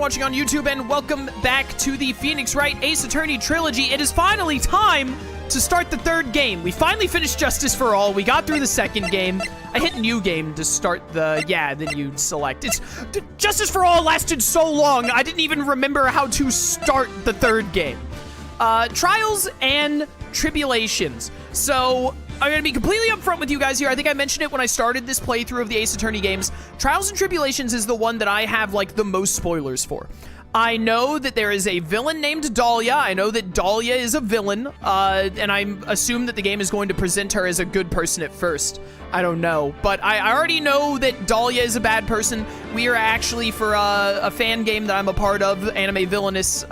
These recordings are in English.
watching on YouTube, and welcome back to the Phoenix Wright Ace Attorney Trilogy. It is finally time to start the third game. We finally finished Justice for All. We got through the second game. I hit new game to start the, then you select. Justice for All lasted so long, I didn't even remember how to start the third game. Trials and Tribulations. So, I'm going to be completely upfront with you guys here. I think I mentioned it when I started this playthrough of the Ace Attorney games. Trials and Tribulations is the one that I have, like, the most spoilers for. I know that there is a villain named Dahlia. I know that Dahlia is a villain, and I assume that the game is going to present her as a good person at first. I don't know, but I already know that Dahlia is a bad person. We are actually, for a fan game that I'm a part of, Anime Villainous,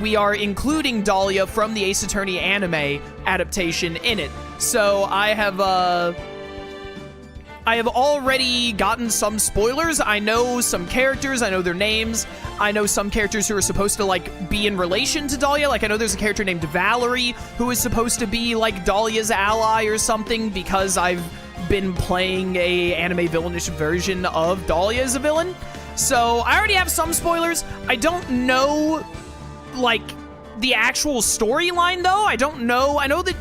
we are including Dahlia from the Ace Attorney anime adaptation in it. So I have already gotten some spoilers. I know some characters. I know their names. I know some characters who are supposed to, like, be in relation to Dahlia. Like, I know there's a character named Valerie who is supposed to be, like, Dahlia's ally or something because I've been playing a anime villainish version of Dahlia as a villain. So, I already have some spoilers. I don't know, like, the actual storyline, though. I don't know. I know that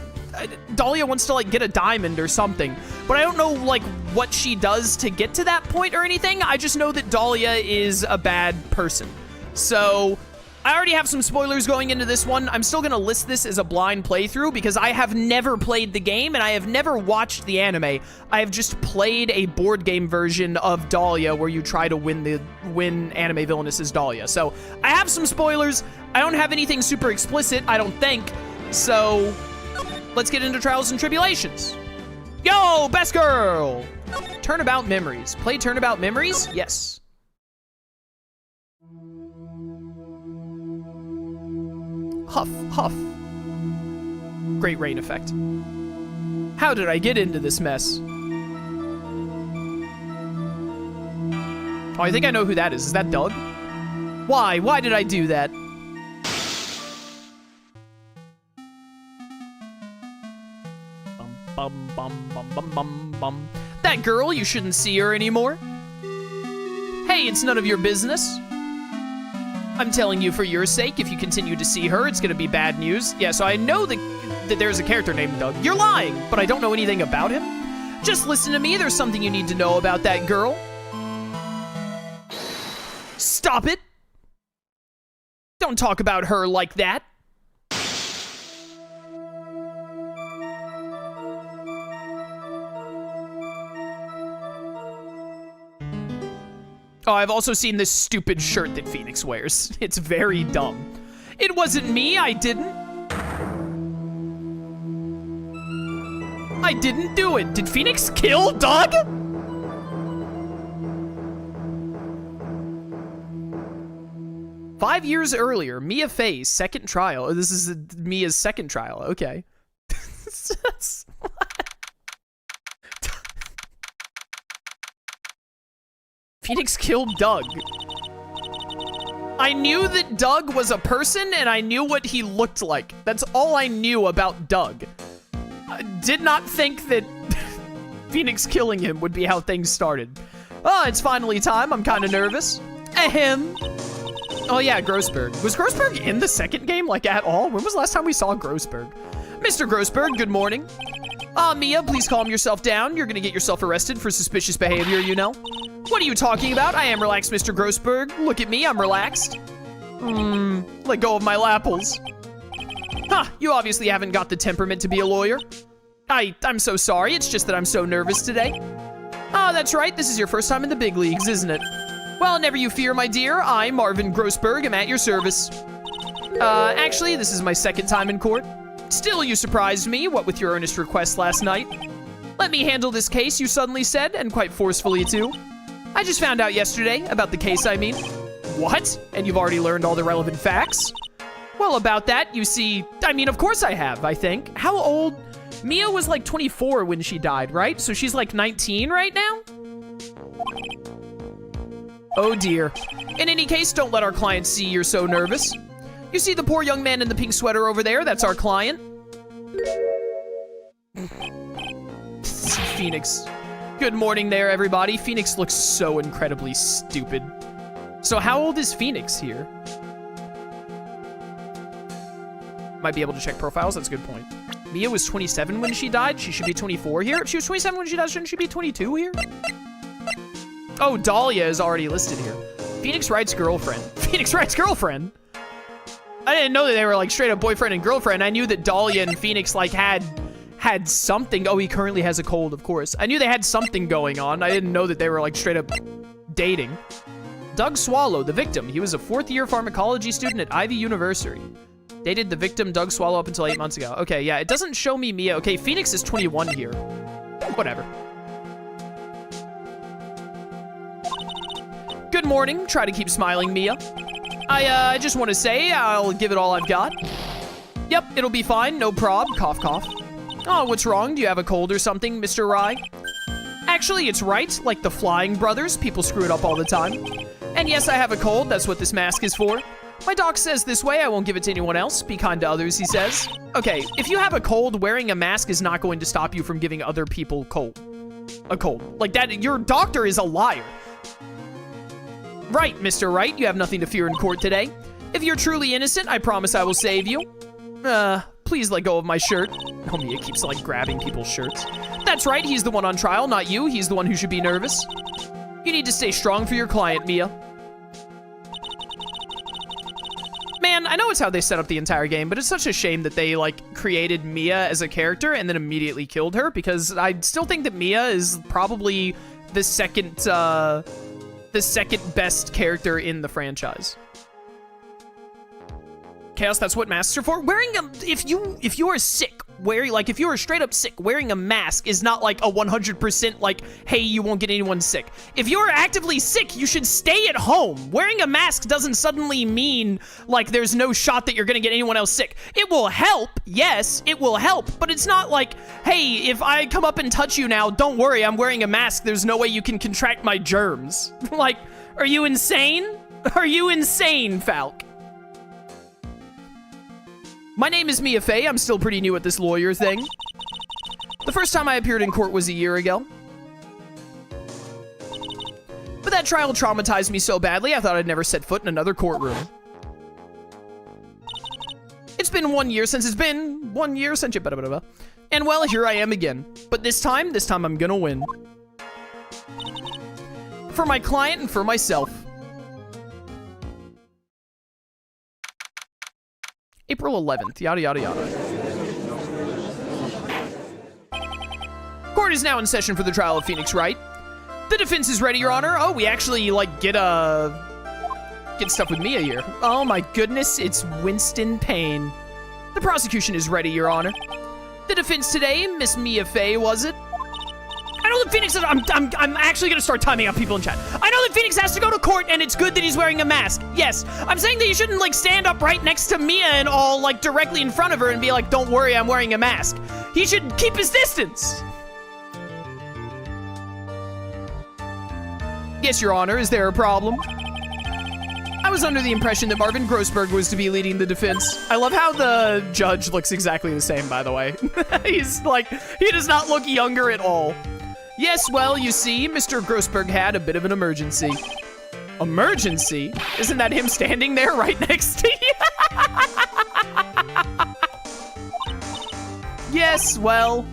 Dahlia wants to, like, get a diamond or something, but I don't know, like, what she does to get to that point or anything. I just know that Dahlia is a bad person. So, I already have some spoilers going into this one. I'm still gonna list this as a blind playthrough because I have never played the game and I have never watched the anime. I have just played a board game version of Dahlia where you try to win Anime Villainous as Dahlia. So, I have some spoilers. I don't have anything super explicit, I don't think. So, let's get into Trials and Tribulations. Yo, best girl! Turnabout Memories. Play Turnabout Memories? Yes. Huff, huff. Great rain effect. How did I get into this mess? Oh, I think I know who that is. Is that Doug? Why? Why did I do that? Bum, bum, bum, bum, bum, bum. That girl, you shouldn't see her anymore. Hey, it's none of your business. I'm telling you for your sake, if you continue to see her, it's gonna be bad news. Yeah, so I know that there's a character named Doug. You're lying, but I don't know anything about him. Just listen to me, there's something you need to know about that girl. Stop it! Don't talk about her like that. Oh, I've also seen this stupid shirt that Phoenix wears. It's very dumb. It wasn't me, I didn't. I didn't do it. Did Phoenix kill Doug? Five years earlier, Mia Fey's second trial. Oh, this is Mia's second trial, okay. Phoenix killed Doug. I knew that Doug was a person, and I knew what he looked like. That's all I knew about Doug. I did not think that Phoenix killing him would be how things started. Oh, it's finally time. I'm kind of nervous. Ahem. Oh yeah, Grossberg. Was Grossberg in the second game, like, at all? When was the last time we saw Grossberg? Mr. Grossberg, good morning. Mia, please calm yourself down. You're gonna get yourself arrested for suspicious behavior, you know. What are you talking about? I am relaxed, Mr. Grossberg. Look at me, I'm relaxed. Let go of my lapples. Huh, you obviously haven't got the temperament to be a lawyer. I'm so sorry, it's just that I'm so nervous today. Ah, that's right, this is your first time in the big leagues, isn't it? Well, never you fear, my dear. I, Marvin Grossberg, am at your service. Actually, this is my second time in court. Still, you surprised me, what with your earnest request last night. Let me handle this case, you suddenly said, and quite forcefully, too. I just found out yesterday, about the case, I mean. What? And you've already learned all the relevant facts? Well, about that, you see, I mean, of course I have, I think. How old? Mia was like 24 when she died, right? So she's like 19 right now? Oh dear. In any case, don't let our client see you're so nervous. You see the poor young man in the pink sweater over there? That's our client. Phoenix. Good morning there, everybody. Phoenix looks so incredibly stupid. So how old is Phoenix here? Might be able to check profiles. That's a good point. Mia was 27 when she died. She should be 24 here. If she was 27 when she died, shouldn't she be 22 here? Oh, Dahlia is already listed here. Phoenix Wright's girlfriend. Phoenix Wright's girlfriend? I didn't know that they were like straight up boyfriend and girlfriend. I knew that Dahlia and Phoenix like had something. Oh, he currently has a cold, of course. I knew they had something going on. I didn't know that they were like straight up dating. Doug Swallow, the victim. He was a 4th-year pharmacology student at Ivy University. Dated the victim, Doug Swallow, up until 8 months ago. Okay, yeah, it doesn't show me Mia. Okay, Phoenix is 21 here. Whatever. Good morning. Try to keep smiling, Mia. I just want to say I'll give it all I've got. Yep, it'll be fine. No prob. Cough, cough. Oh, what's wrong? Do you have a cold or something, Mr. Rye? Actually, it's Wright, like the Flying Brothers. People screw it up all the time. And yes, I have a cold. That's what this mask is for. My doc says this way, I won't give it to anyone else. Be kind to others, he says. Okay, if you have a cold, wearing a mask is not going to stop you from giving other people a cold. Like that, your doctor is a liar. Right, Mr. Wright, you have nothing to fear in court today. If you're truly innocent, I promise I will save you. Please let go of my shirt. Oh, Mia keeps, like, grabbing people's shirts. That's right, he's the one on trial, not you. He's the one who should be nervous. You need to stay strong for your client, Mia. Man, I know it's how they set up the entire game, but it's such a shame that they, like, created Mia as a character and then immediately killed her, because I still think that Mia is probably the second best character in the franchise. Chaos, that's what masks are for. Wearing a, if you are sick, if you are straight up sick, wearing a mask is not like a 100% like, hey, you won't get anyone sick. If you're actively sick, you should stay at home. Wearing a mask doesn't suddenly mean like there's no shot that you're gonna get anyone else sick. It will help, yes, it will help, but it's not like, hey, if I come up and touch you now, don't worry, I'm wearing a mask. There's no way you can contract my germs. Like, are you insane? Are you insane, Falk? My name is Mia Fey. I'm still pretty new at this lawyer thing. The first time I appeared in court was a year ago. But that trial traumatized me so badly, I thought I'd never set foot in another courtroom. It's been 1 year since you... And well, here I am again. But this time I'm gonna win. For my client and for myself. April 11th, yada, yada, yada. Court is now in session for the trial of Phoenix Wright. The defense is ready, Your Honor. Oh, we actually, like, get stuff with Mia here. Oh, my goodness, it's Winston Payne. The prosecution is ready, Your Honor. The defense today, Miss Mia Fey, was it? I know that Phoenix... I'm actually gonna start timing out people in chat. I know that Phoenix has to go to court, and it's good that he's wearing a mask. Yes. I'm saying that you shouldn't, like, stand up right next to Mia and all, like, directly in front of her and be like, don't worry, I'm wearing a mask. He should keep his distance. Yes, Your Honor. Is there a problem? I was under the impression that Marvin Grossberg was to be leading the defense. I love how the judge looks exactly the same, by the way. He's, like, he does not look younger at all. Yes, well, you see, Mr. Grossberg had a bit of an emergency. Emergency? Isn't that him standing there right next to you? Yes, well,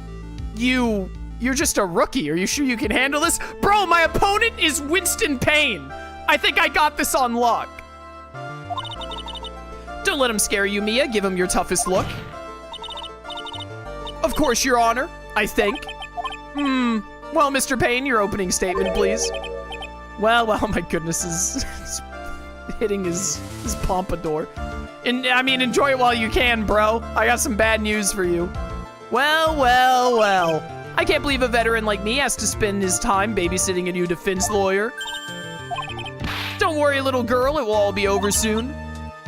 you're just a rookie. Are you sure you can handle this? Bro, my opponent is Winston Payne. I think I got this on lock. Don't let him scare you, Mia. Give him your toughest look. Of course, Your Honor, I think. Well, Mr. Payne, your opening statement, please. Well, my goodness, is hitting his pompadour. And, I mean, enjoy it while you can, bro. I got some bad news for you. Well. I can't believe a veteran like me has to spend his time babysitting a new defense lawyer. Don't worry, little girl, it will all be over soon.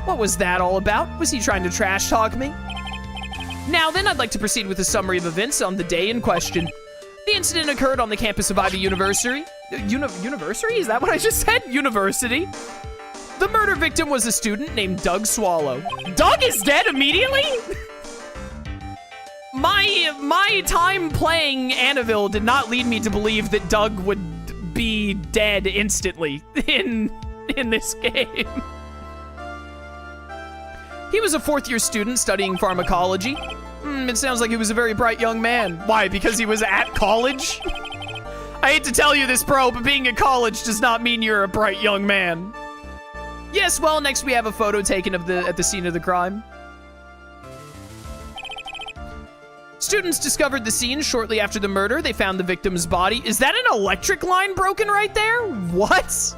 What was that all about? Was he trying to trash talk me? Now then, I'd like to proceed with a summary of events on the day in question. The incident occurred on the campus of Ivy University. University? Is that what I just said? University. The murder victim was a student named Doug Swallow. Doug is dead immediately? My time playing Annabelle did not lead me to believe that Doug would be dead instantly in in this game. He was a fourth-year student studying pharmacology. It sounds like he was a very bright young man. Why? Because he was at college? I hate to tell you this, bro, but being at college does not mean you're a bright young man. Yes, well, next we have a photo taken of at the scene of the crime. Students discovered the scene shortly after the murder. They found the victim's body. Is that an electric line broken right there? What?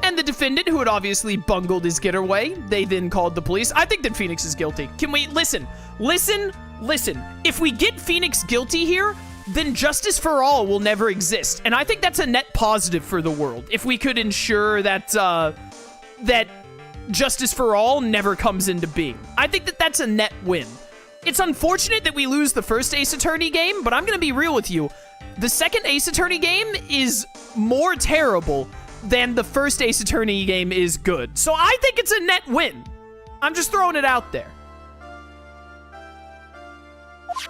And the defendant, who had obviously bungled his getaway, they then called the police. I think that Phoenix is guilty. Can we, listen. If we get Phoenix guilty here, then justice for all will never exist. And I think that's a net positive for the world. If we could ensure that, that justice for all never comes into being. I think that that's a net win. It's unfortunate that we lose the first Ace Attorney game, but I'm gonna be real with you. The second Ace Attorney game is more terrible than the first Ace Attorney game is good. So I think it's a net win. I'm just throwing it out there.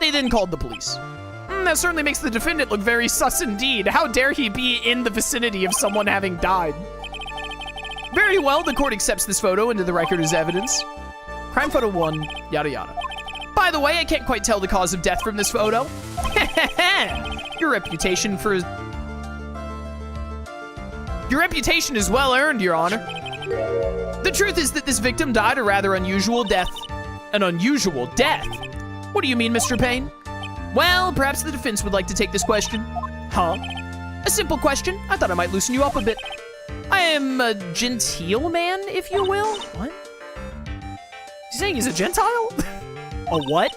They then called the police. That certainly makes the defendant look very sus indeed. How dare he be in the vicinity of someone having died? Very well, the court accepts this photo into the record as evidence. Crime photo 1, yada yada. By the way, I can't quite tell the cause of death from this photo. Your reputation is well earned, Your Honor. The truth is that this victim died a rather unusual death. An unusual death? What do you mean, Mr. Payne? Well, perhaps the defense would like to take this question. Huh? A simple question. I thought I might loosen you up a bit. I am a genteel man, if you will. What? He's saying he's a Gentile? A what?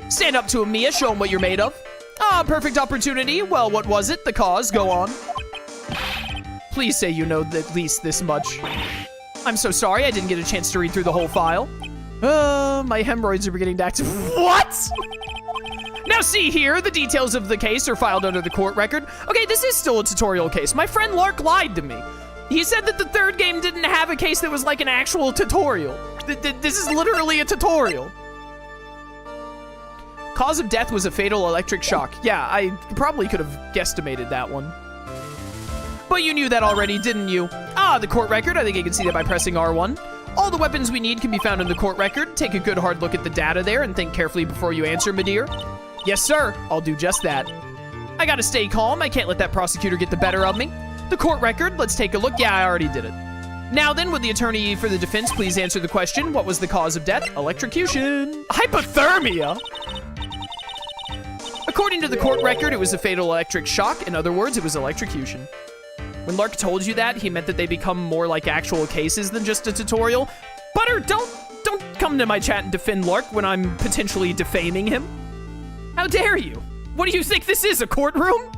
Stand up to him, Mia. Show him what you're made of. Ah, perfect opportunity. Well, what was it? The cause. Go on. Please say you know at least this much. I'm so sorry. I didn't get a chance to read through the whole file. My hemorrhoids are beginning to act. What? Now see here, the details of the case are filed under the court record. Okay, this is still a tutorial case. My friend Lark lied to me. He said that the third game didn't have a case that was like an actual tutorial. This is literally a tutorial. Cause of death was a fatal electric shock. Yeah, I probably could have guesstimated that one. But you knew that already, didn't you? Ah, the court record. I think I can see that by pressing R1. All the weapons we need can be found in the court record. Take a good hard look at the data there and think carefully before you answer, my dear. Yes, sir. I'll do just that. I gotta stay calm. I can't let that prosecutor get the better of me. The court record. Let's take a look. Yeah, I already did it. Now then, would the attorney for the defense please answer the question? What was the cause of death? Electrocution. Hypothermia. According to the court record, it was a fatal electric shock. In other words, it was electrocution. When Lark told you that, he meant that they become more like actual cases than just a tutorial. Butter, don't come to my chat and defend Lark when I'm potentially defaming him. How dare you? What do you think this is, a courtroom?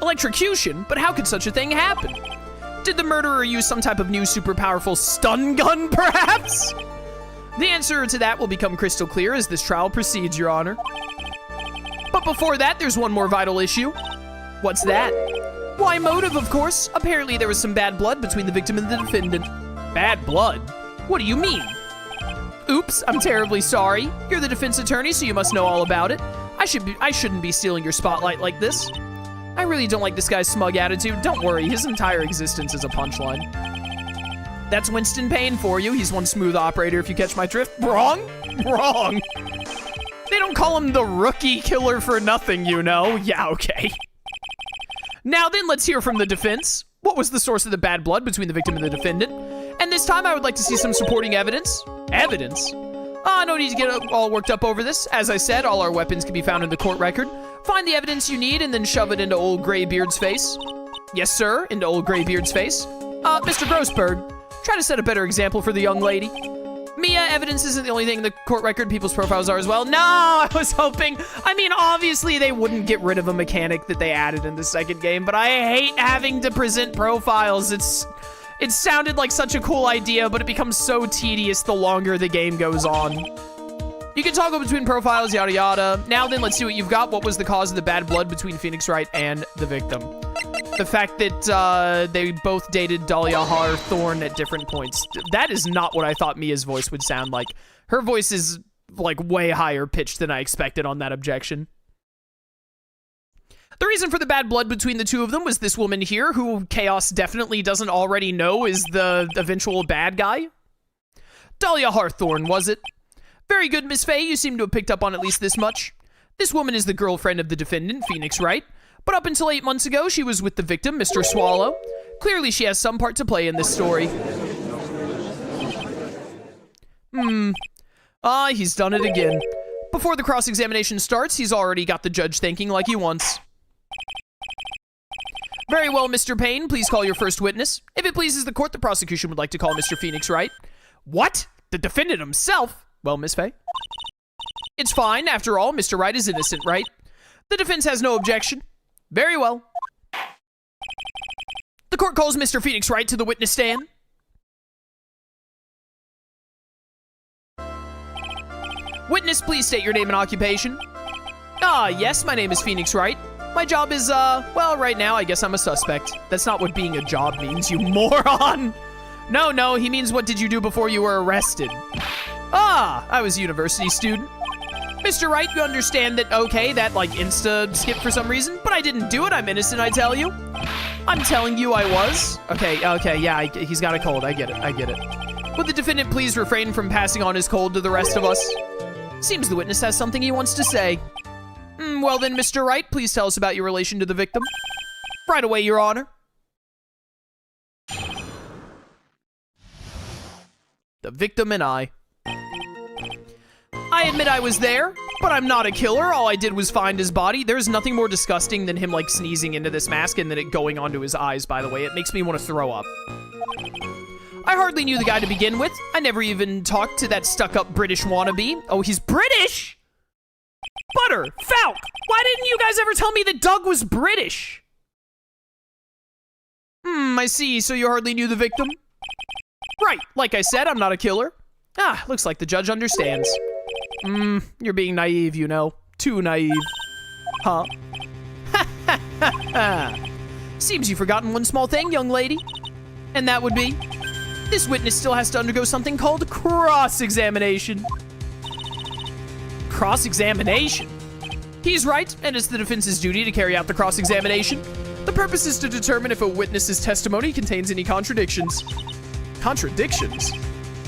Electrocution? But how could such a thing happen? Did the murderer use some type of new super powerful stun gun, perhaps? The answer to that will become crystal clear as this trial proceeds, Your Honor. But before that, there's one more vital issue. What's that? Why, motive, of course. Apparently there was some bad blood between the victim and the defendant. Bad blood? What do you mean? Oops, I'm terribly sorry. You're the defense attorney, so you must know all about it. I shouldn't be stealing your spotlight like this. I really don't like this guy's smug attitude. Don't worry, his entire existence is a punchline. That's Winston Payne for you. He's one smooth operator, if you catch my drift. Wrong? Wrong. They don't call him the rookie killer for nothing, you know. Yeah, okay. Now then, let's hear from the defense. What was the source of the bad blood between the victim and the defendant? And this time, I would like to see some supporting evidence. Evidence? Oh, no need to get all worked up over this. As I said, all our weapons can be found in the court record. Find the evidence you need and then shove it into old Graybeard's face. Yes, sir, into old Graybeard's face. Mr. Grossberg, try to set a better example for the young lady. Mia, evidence isn't the only thing in the court record. People's profiles are as well. No, I was hoping. I mean, obviously, they wouldn't get rid of a mechanic that they added in the second game, but I hate having to present profiles. It sounded like such a cool idea, but it becomes so tedious the longer the game goes on. You can toggle between profiles, yada yada. Now then, let's see what you've got. What was the cause of the bad blood between Phoenix Wright and the victim? The fact that they both dated Dahlia Hawthorne at different points. That is not what I thought Mia's voice would sound like. Her voice is, like, way higher pitched than I expected on that objection. The reason for the bad blood between the two of them was this woman here, who Chaos definitely doesn't already know is the eventual bad guy. Dahlia Hawthorne, was it? Very good, Miss Fey. You seem to have picked up on at least this much. This woman is the girlfriend of the defendant, Phoenix Wright. But up until 8 months ago, she was with the victim, Mr. Swallow. Clearly, she has some part to play in this story. He's done it again. Before the cross-examination starts, he's already got the judge thinking like he wants. Very well, Mr. Payne, please call your first witness. If it pleases the court, the prosecution would like to call Mr. Phoenix Wright. What? The defendant himself? Well, Miss Fey? It's fine. After all, Mr. Wright is innocent, right? The defense has no objection. Very well. The court calls Mr. Phoenix Wright to the witness stand. Witness, please state your name and occupation. Yes, my name is Phoenix Wright. My job is, well, right now, I guess I'm a suspect. That's not what being a job means, you moron. No, he means what did you do before you were arrested? I was a university student. Mr. Wright, you understand that, okay, that, like, insta-skip for some reason, but I didn't do it, I'm innocent, I tell you. I'm telling you I was. Okay, yeah, he's got a cold, I get it. Would the defendant please refrain from passing on his cold to the rest of us? Seems the witness has something he wants to say. Well then, Mr. Wright, please tell us about your relation to the victim. Right away, Your Honor. The victim and I admit I was there, but I'm not a killer. All I did was find his body. There's nothing more disgusting than him, like, sneezing into this mask and then it going onto his eyes, by the way. It makes me want to throw up. I hardly knew the guy to begin with. I never even talked to that stuck-up British wannabe. Oh, he's British? Butter, Falk, why didn't you guys ever tell me that Doug was British? I see, so you hardly knew the victim? Right, like I said, I'm not a killer. Looks like the judge understands. You're being naive, you know. Too naive. Huh? Seems you've forgotten one small thing, young lady. And that would be, this witness still has to undergo something called cross-examination. Cross-examination? He's right, and it's the defense's duty to carry out the cross-examination. The purpose is to determine if a witness's testimony contains any contradictions. Contradictions?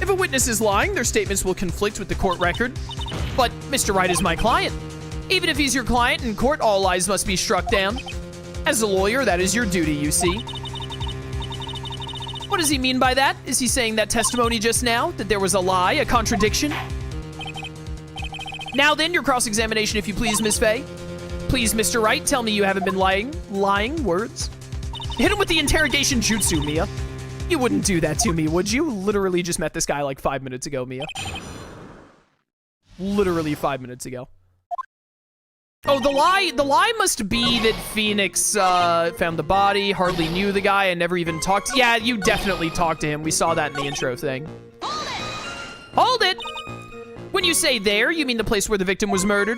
If a witness is lying, their statements will conflict with the court record. But Mr. Wright is my client. Even if he's your client in court, all lies must be struck down. As a lawyer, that is your duty, you see. What does he mean by that? Is he saying that testimony just now, that there was a lie, a contradiction? Now then, your cross-examination, if you please, Miss Fey. Please, Mr. Wright, tell me you haven't been lying words. Hit him with the interrogation jutsu, Mia. You wouldn't do that to me, would you? Literally just met this guy like 5 minutes ago, Mia. Literally 5 minutes ago. Oh, the lie must be that Phoenix found the body, hardly knew the guy, and never even talked. Yeah, you definitely talked to him. We saw that in the intro thing. Hold it! When you say there, you mean the place where the victim was murdered?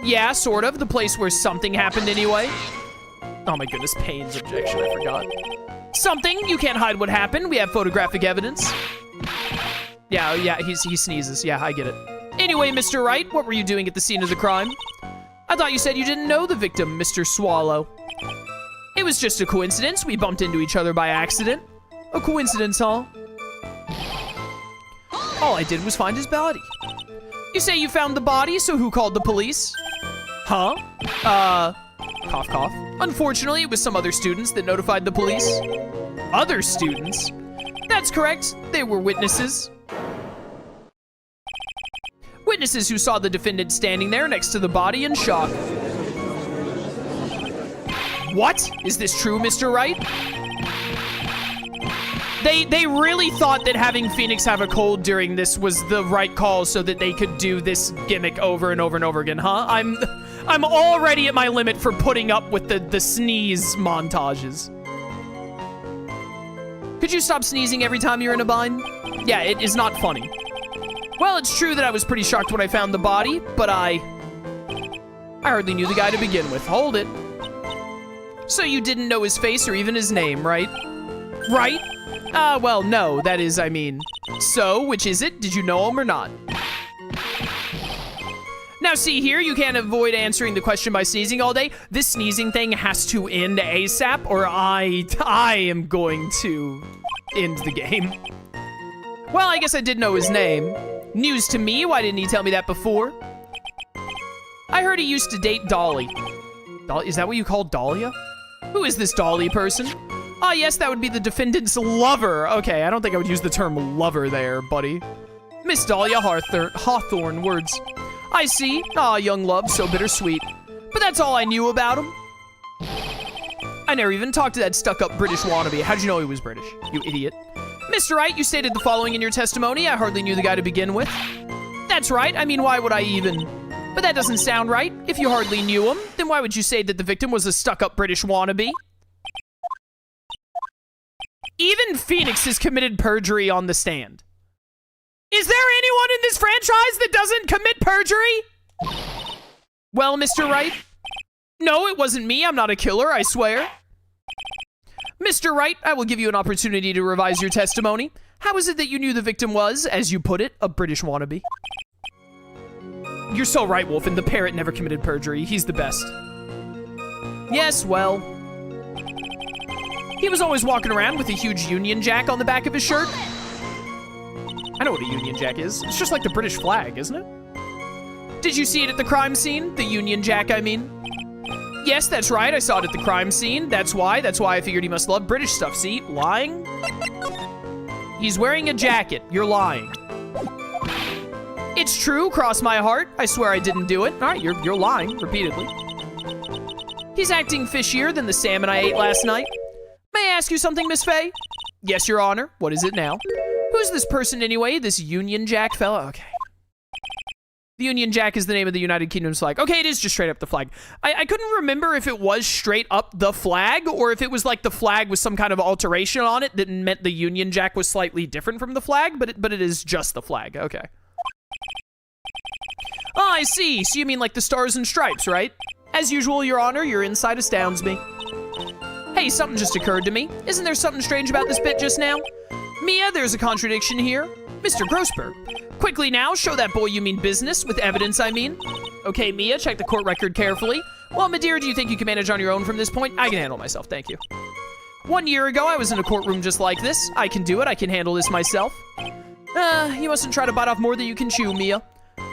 Yeah, sort of. The place where something happened anyway. Oh my goodness, Payne's objection, I forgot. Something, you can't hide what happened. We have photographic evidence. Yeah, he sneezes. Yeah, I get it. Anyway, Mr. Wright, what were you doing at the scene of the crime? I thought you said you didn't know the victim, Mr. Swallow. It was just a coincidence. We bumped into each other by accident. A coincidence, huh? All I did was find his body. You say you found the body, so who called the police? Huh? Cough, cough. Unfortunately, it was some other students that notified the police. Other students? That's correct. They were witnesses. Witnesses who saw the defendant standing there next to the body in shock. What? Is this true, Mr. Wright? They really thought that having Phoenix have a cold during this was the right call so that they could do this gimmick over and over and over again, huh? I'm already at my limit for putting up with the sneeze montages. Could you stop sneezing every time you're in a bind? Yeah, it is not funny. Well, it's true that I was pretty shocked when I found the body, but I hardly knew the guy to begin with. Hold it. So you didn't know his face or even his name, right? Right? Well, no, that is, I mean. So, which is it? Did you know him or not? Now see here, you can't avoid answering the question by sneezing all day. This sneezing thing has to end ASAP or I am going to end the game. Well, I guess I did know his name. News to me, why didn't he tell me that before? I heard he used to date Dolly. Is that what you call Dahlia? Who is this Dolly person? Ah, yes, that would be the defendant's lover. Okay, I don't think I would use the term lover there, buddy. Miss Dahlia Hawthorne, words. I see. Ah, young love, so bittersweet. But that's all I knew about him. I never even talked to that stuck-up British wannabe. How'd you know he was British, you idiot? Mr. Wright, you stated the following in your testimony. I hardly knew the guy to begin with. That's right. I mean, why would I even... But that doesn't sound right. If you hardly knew him, then why would you say that the victim was a stuck-up British wannabe? Even Phoenix has committed perjury on the stand. Is there anyone in this franchise that doesn't commit perjury? Well, Mr. Wright? No, it wasn't me. I'm not a killer, I swear. Mr. Wright, I will give you an opportunity to revise your testimony. How is it that you knew the victim was, as you put it, a British wannabe? You're so right, Wolfen. The parrot never committed perjury. He's the best. Yes, well... He was always walking around with a huge Union Jack on the back of his shirt. I know what a Union Jack is. It's just like the British flag, isn't it? Did you see it at the crime scene? The Union Jack, I mean. Yes, that's right. I saw it at the crime scene. That's why I figured he must love British stuff. See? Lying? He's wearing a jacket. You're lying. It's true. Cross my heart. I swear I didn't do it. All right, you're lying repeatedly. He's acting fishier than the salmon I ate last night. May I ask you something, Miss Fey? Yes, Your Honor. What is it now? Who's this person anyway? This Union Jack fella? Okay. The Union Jack is the name of the United Kingdom's flag. Okay, it is just straight up the flag. I couldn't remember if it was straight up the flag or if it was like the flag with some kind of alteration on it that meant the Union Jack was slightly different from the flag, but it is just the flag. Okay. Oh, I see. So you mean like the stars and stripes, right? As usual, Your Honor, your insight astounds me. Hey, something just occurred to me. Isn't there something strange about this bit just now? Mia, there's a contradiction here. Mr. Grossberg, quickly now, show that boy you mean business, with evidence, I mean. Okay, Mia, check the court record carefully. Well, my dear, do you think you can manage on your own from this point? I can handle myself, thank you. 1 year ago, I was in a courtroom just like this. I can do it, I can handle this myself. You mustn't try to bite off more than you can chew, Mia.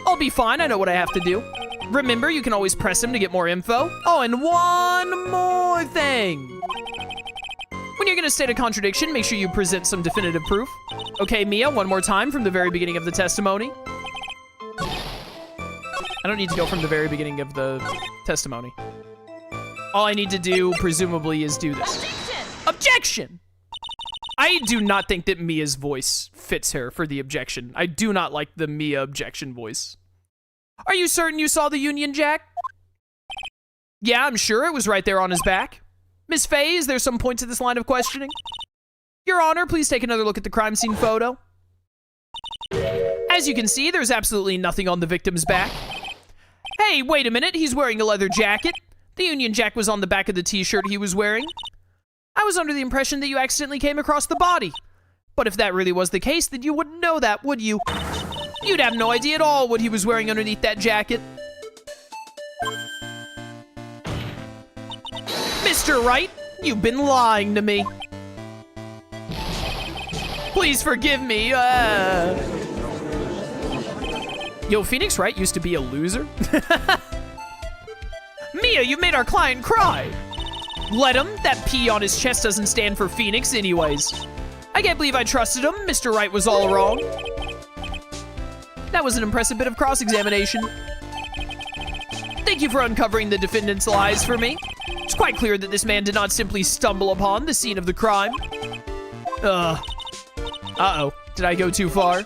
I'll be fine, I know what I have to do. Remember, you can always press him to get more info. Oh, and one more thing. When you're gonna state a contradiction, make sure you present some definitive proof. Okay, Mia, one more time from the very beginning of the testimony. I don't need to go from the very beginning of the testimony. All I need to do, presumably, is do this. Objection! Objection! I do not think that Mia's voice fits her for the objection. I do not like the Mia objection voice. Are you certain you saw the Union Jack? Yeah, I'm sure it was right there on his back. Miss Fey, is there some point to this line of questioning? Your Honor, please take another look at the crime scene photo. As you can see, there's absolutely nothing on the victim's back. Hey, wait a minute, he's wearing a leather jacket. The Union Jack was on the back of the t-shirt he was wearing. I was under the impression that you accidentally came across the body. But if that really was the case, then you wouldn't know that, would you? You'd have no idea at all what he was wearing underneath that jacket. Mr. Wright, you've been lying to me. Please forgive me. Yo, Phoenix Wright used to be a loser. Mia, you made our client cry. Let him. That P on his chest doesn't stand for Phoenix anyways. I can't believe I trusted him. Mr. Wright was all wrong. That was an impressive bit of cross-examination. Thank you for uncovering the defendant's lies for me. It's quite clear that this man did not simply stumble upon the scene of the crime. Uh-oh. Did I go too far?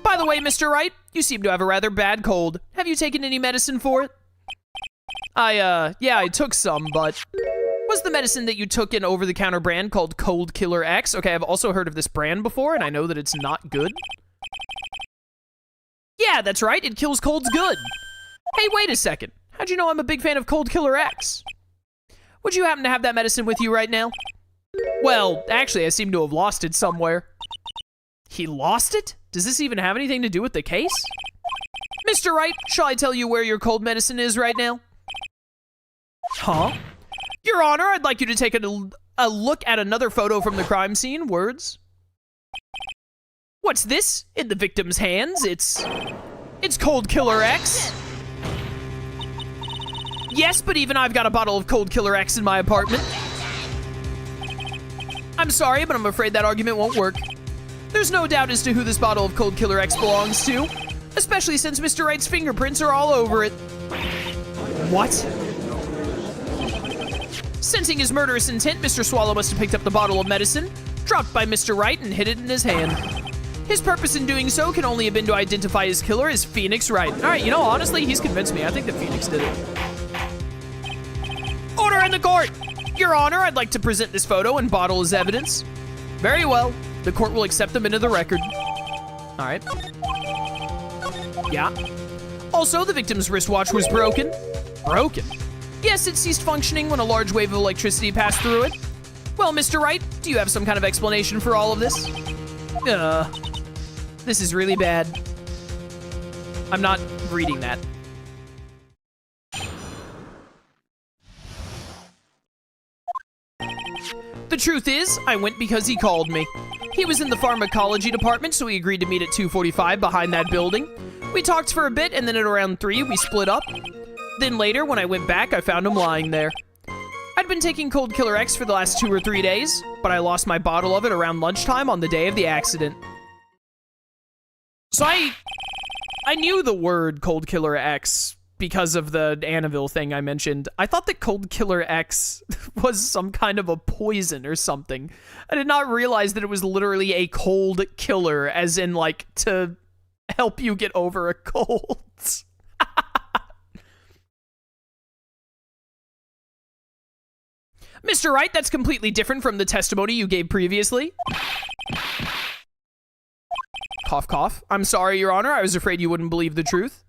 By the way, Mr. Wright, you seem to have a rather bad cold. Have you taken any medicine for it? Yeah, I took some, but... Was the medicine that you took an over-the-counter brand called Cold Killer X? Okay, I've also heard of this brand before, and I know that it's not good. Yeah, that's right, it kills colds good. Hey, wait a second. How'd you know I'm a big fan of Cold Killer X? Would you happen to have that medicine with you right now? Well, actually, I seem to have lost it somewhere. He lost it? Does this even have anything to do with the case? Mr. Wright, shall I tell you where your cold medicine is right now? Huh? Your Honor, I'd like you to take a look at another photo from the crime scene. Words. What's this? In the victim's hands, it's Cold Killer X. Yes, but even I've got a bottle of Cold Killer X in my apartment. I'm sorry, but I'm afraid that argument won't work. There's no doubt as to who this bottle of Cold Killer X belongs to, especially since Mr. Wright's fingerprints are all over it. What? Sensing his murderous intent, Mr. Swallow must have picked up the bottle of medicine, dropped by Mr. Wright, and hid it in his hand. His purpose in doing so can only have been to identify his killer as Phoenix Wright. All right, you know, honestly, he's convinced me. I think that Phoenix did it. Order in the court! Your Honor, I'd like to present this photo and bottle as evidence. Very well. The court will accept them into the record. All right. Yeah. Also, the victim's wristwatch was broken. Broken? Yes, it ceased functioning when a large wave of electricity passed through it. Well, Mr. Wright, do you have some kind of explanation for all of this? This is really bad. I'm not reading that. The truth is, I went because he called me. He was in the pharmacology department, so he agreed to meet at 2:45 behind that building. We talked for a bit, and then at around 3, we split up. Then later, when I went back, I found him lying there. I'd been taking Cold Killer X for the last 2 or 3 days, but I lost my bottle of it around lunchtime on the day of the accident. So I knew the word Cold Killer X because of the Annabelle thing I mentioned. I thought that Cold Killer X was some kind of a poison or something. I did not realize that it was literally a cold killer, as in, like, to help you get over a cold. Mr. Wright, that's completely different from the testimony you gave previously. Cough, cough. I'm sorry, Your Honor. I was afraid you wouldn't believe the truth.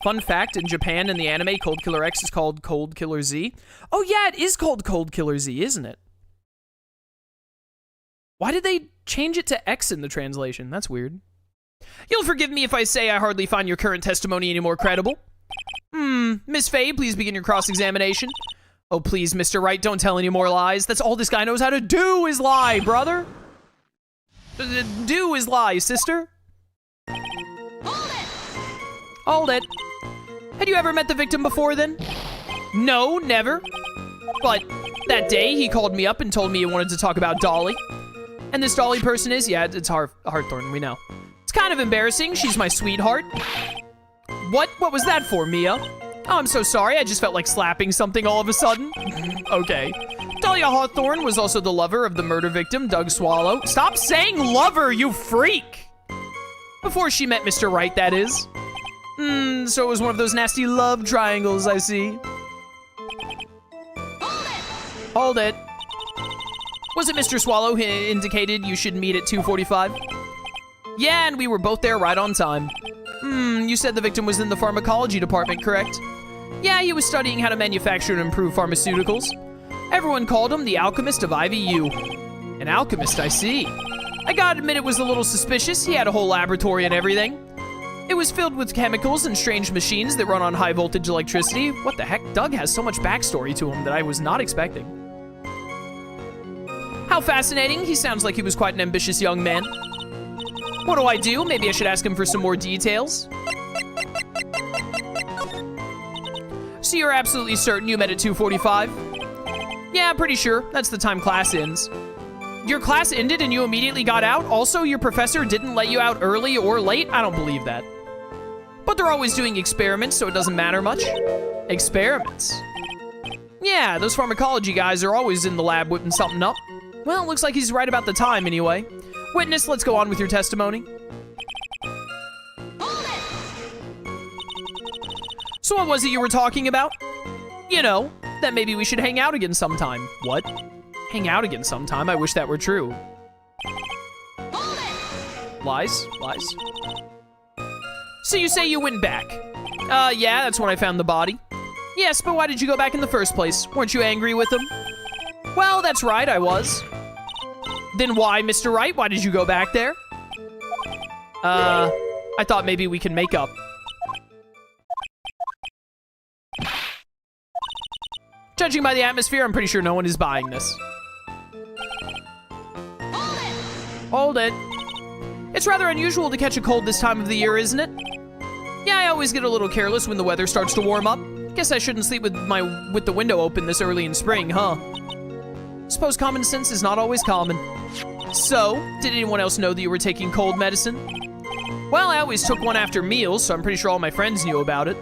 Fun fact, in Japan, in the anime, Cold Killer X is called Cold Killer Z. Oh, yeah, it is called Cold Killer Z, isn't it? Why did they change it to X in the translation? That's weird. You'll forgive me if I say I hardly find your current testimony any more credible. Miss Fey, please begin your cross-examination. Oh, please, Mr. Wright, don't tell any more lies. That's all this guy knows how to do is lie, brother. Do is lie, sister. Hold it. Had you ever met the victim before then? No, never. But that day, he called me up and told me he wanted to talk about Dolly. And this Dolly person is, yeah, it's Hawthorne, we know. It's kind of embarrassing. She's my sweetheart. What? What was that for, Mia? Oh, I'm so sorry. I just felt like slapping something all of a sudden. Okay. Dahlia Hawthorne was also the lover of the murder victim, Doug Swallow. Stop saying lover, you freak! Before she met Mr. Wright, that is. So it was one of those nasty love triangles, I see. Hold it. Was it Mr. Swallow who indicated you should meet at 2:45? Yeah, and we were both there right on time. You said the victim was in the pharmacology department, correct? Yeah, he was studying how to manufacture and improve pharmaceuticals. Everyone called him the alchemist of IVU. An alchemist, I see. I gotta admit it was a little suspicious. He had a whole laboratory and everything. It was filled with chemicals and strange machines that run on high voltage electricity. What the heck? Doug has so much backstory to him that I was not expecting. How fascinating. He sounds like he was quite an ambitious young man. What do I do? Maybe I should ask him for some more details. So you're absolutely certain you met at 2:45? Yeah, pretty sure. That's the time class ends. Your class ended and you immediately got out? Also, your professor didn't let you out early or late? I don't believe that. But they're always doing experiments, so it doesn't matter much. Experiments? Yeah, those pharmacology guys are always in the lab whipping something up. Well, it looks like he's right about the time anyway. Witness, let's go on with your testimony. So what was it you were talking about? You know, that maybe we should hang out again sometime. What? Hang out again sometime? I wish that were true. Lies? Lies? So you say you went back? Yeah, that's when I found the body. Yes, but why did you go back in the first place? Weren't you angry with him? Well, that's right, I was. Then why, Mr. Wright? Why did you go back there? I thought maybe we can make up. Judging by the atmosphere, I'm pretty sure no one is buying this. Hold it. It's rather unusual to catch a cold this time of the year, isn't it? Yeah, I always get a little careless when the weather starts to warm up. Guess I shouldn't sleep with the window open this early in spring, huh? Suppose common sense is not always common. So, did anyone else know that you were taking cold medicine? Well, I always took one after meals, so I'm pretty sure all my friends knew about it.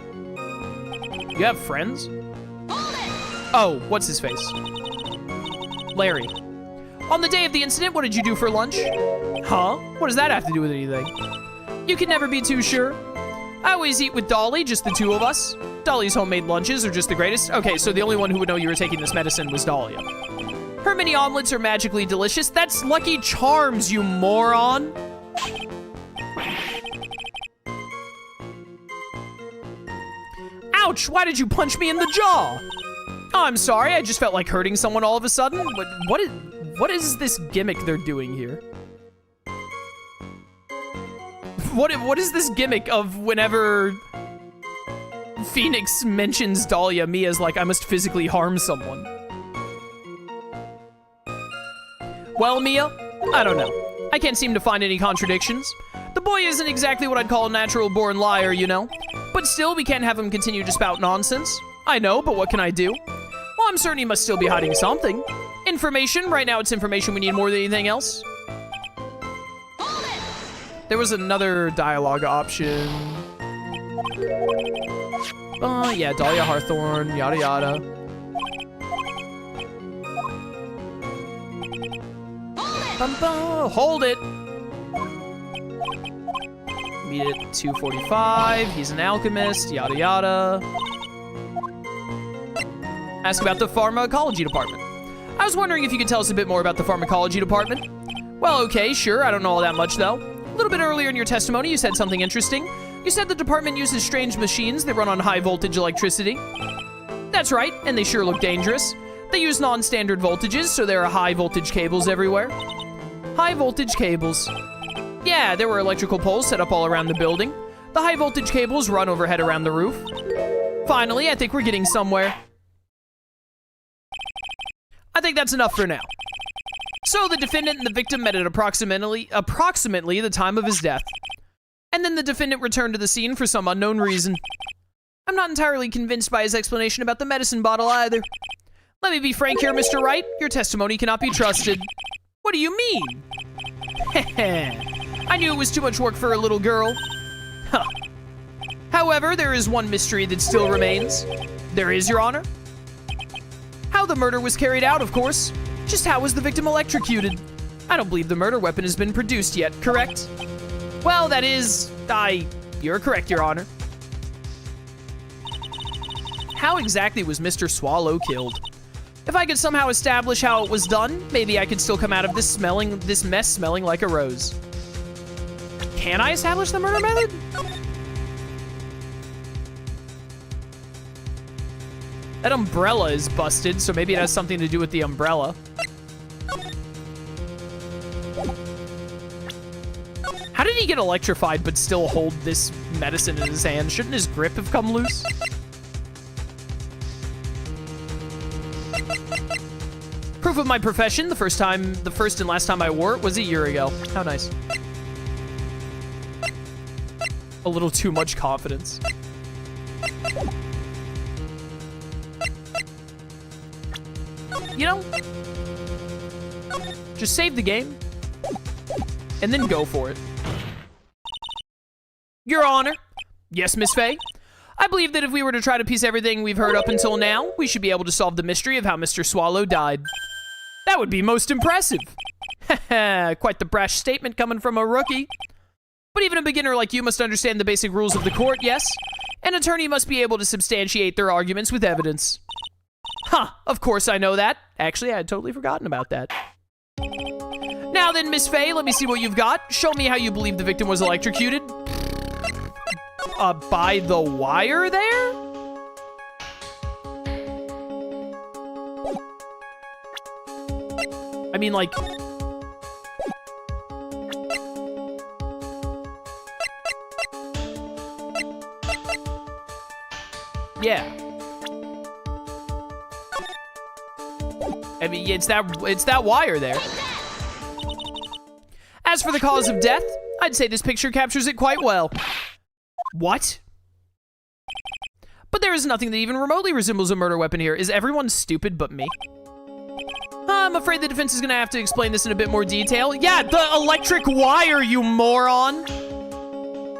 You have friends? Oh, what's his face? Larry. On the day of the incident, what did you do for lunch? Huh? What does that have to do with anything? You can never be too sure. I always eat with Dolly, just the two of us. Dolly's homemade lunches are just the greatest. Okay, so the only one who would know you were taking this medicine was Dahlia. Her mini omelets are magically delicious. That's Lucky Charms, you moron. Ouch, why did you punch me in the jaw? Oh, I'm sorry, I just felt like hurting someone all of a sudden. What is this gimmick they're doing here? What is this gimmick of whenever Phoenix mentions Dahlia, Mia's like, I must physically harm someone? Well, Mia, I don't know. I can't seem to find any contradictions. The boy isn't exactly what I'd call a natural-born liar, you know? But still, we can't have him continue to spout nonsense. I know, but what can I do? Well, I'm certain he must still be hiding something. Information? Right now, it's information we need more than anything else. There was another dialogue option. Yeah, Dahlia Hawthorne, yada yada. Hold it! Meet at 2:45, he's an alchemist, yada yada. Ask about the pharmacology department. I was wondering if you could tell us a bit more about the pharmacology department. Well, okay, sure, I don't know all that much though. A little bit earlier in your testimony, you said something interesting. You said the department uses strange machines that run on high voltage electricity. That's right, and they sure look dangerous. They use non-standard voltages, so there are high voltage cables everywhere. High voltage cables. Yeah, there were electrical poles set up all around the building. The high voltage cables run overhead around the roof. Finally, I think we're getting somewhere. I think that's enough for now. So the defendant and the victim met at approximately the time of his death. And then the defendant returned to the scene for some unknown reason. I'm not entirely convinced by his explanation about the medicine bottle either. Let me be frank here, Mr. Wright. Your testimony cannot be trusted. What do you mean? I knew it was too much work for a little girl. Huh. However, there is one mystery that still remains. There is, Your Honor. How the murder was carried out, of course. Just how was the victim electrocuted? I don't believe the murder weapon has been produced yet, correct? Well, that is... You're correct, Your Honor. How exactly was Mr. Swallow killed? If I could somehow establish how it was done, maybe I could still come out of this mess smelling like a rose. Can I establish the murder method? That umbrella is busted, so maybe it has something to do with the umbrella. How did he get electrified but still hold this medicine in his hand? Shouldn't his grip have come loose? Proof of my profession, the first and last time I wore it was a year ago. How nice. A little too much confidence. You know, just save the game and then go for it. Your Honor. Yes, Miss Fey? I believe that if we were to try to piece everything we've heard up until now, we should be able to solve the mystery of how Mr. Swallow died. That would be most impressive. Quite the brash statement coming from a rookie. But even a beginner like you must understand the basic rules of the court, yes? An attorney must be able to substantiate their arguments with evidence. Huh, of course I know that. Actually, I had totally forgotten about that. Now then, Miss Fey, let me see what you've got. Show me how you believe the victim was electrocuted. By the wire there? I mean, like... Yeah. I mean, it's that wire there. As for the cause of death, I'd say this picture captures it quite well. What? But there is nothing that even remotely resembles a murder weapon here. Is everyone stupid but me? I'm afraid the defense is gonna have to explain this in a bit more detail. Yeah, the electric wire, you moron!